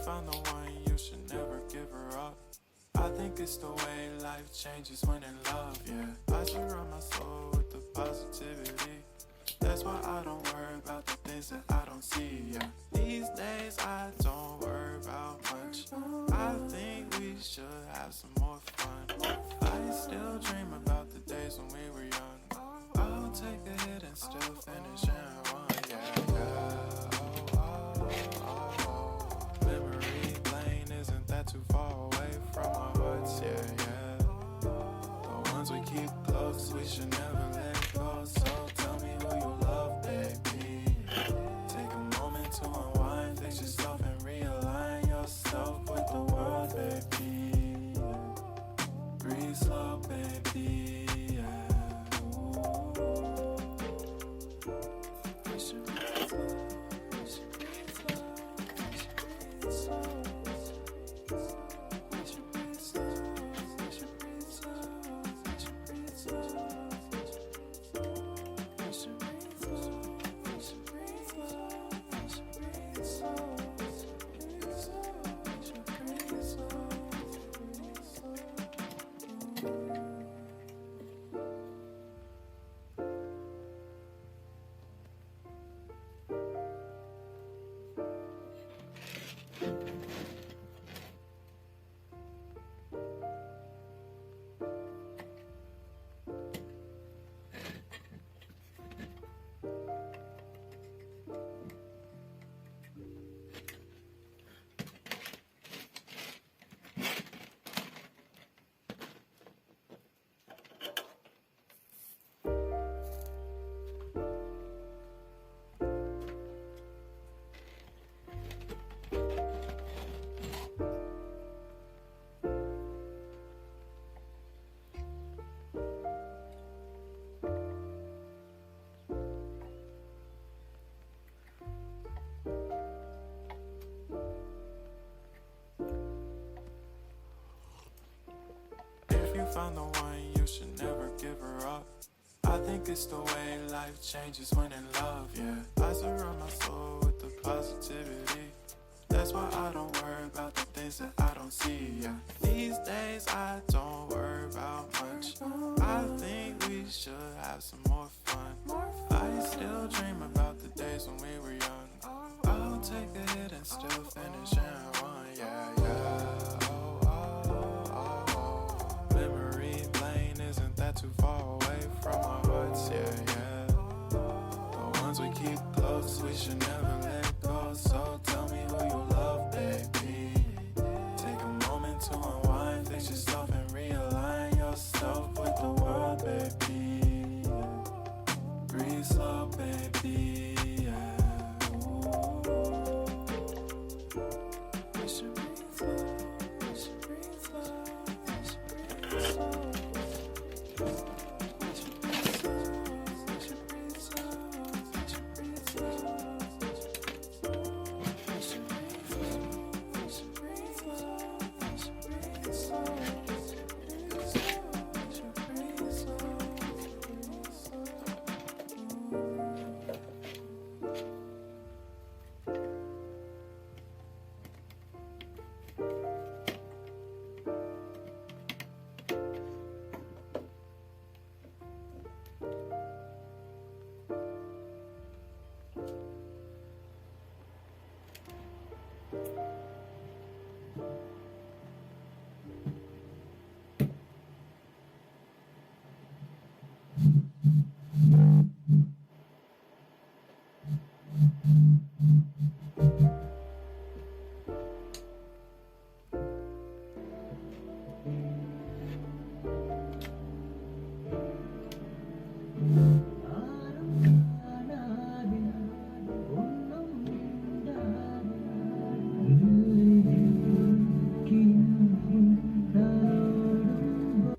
Found the one, you should never give her up. I think it's the way life changes when in love, yeah. I surround my soul with the positivity. That's why I don't worry about the things that I don't see, yeah. These days I don't worry about much. I think we should have some more fun. I still dream about the days when we were young. I'll take a hit and still finish in one, yeah, yeah. Too far away from our hearts, yeah, yeah. The ones we keep close, we should never let go. So tell me who you love, baby. Take a moment to unwind, fix yourself and realign yourself with the world, baby. Breathe slow, baby, yeah. Ooh. We should breathe slow, we should breathe slow, we should breathe slow. Found the one, you should never give her up. I think it's the way life changes when in love, yeah. I surround my soul with the positivity. That's why I don't worry about the things that I don't see, yeah. These days I don't worry about much. I think we should have some more fun. I still dream about the days when we were young. I'll take a hit and still finish in one, yeah, yeah. Too far away from our hearts, yeah, yeah. The ones we keep close, we should never let go. So tell me who you love, baby. Take a moment to unwind, fix yourself and realign yourself with the world, baby. Breathe slow, baby, yeah. Ooh. We should breathe slow, we should breathe slow, we should breathe slow. So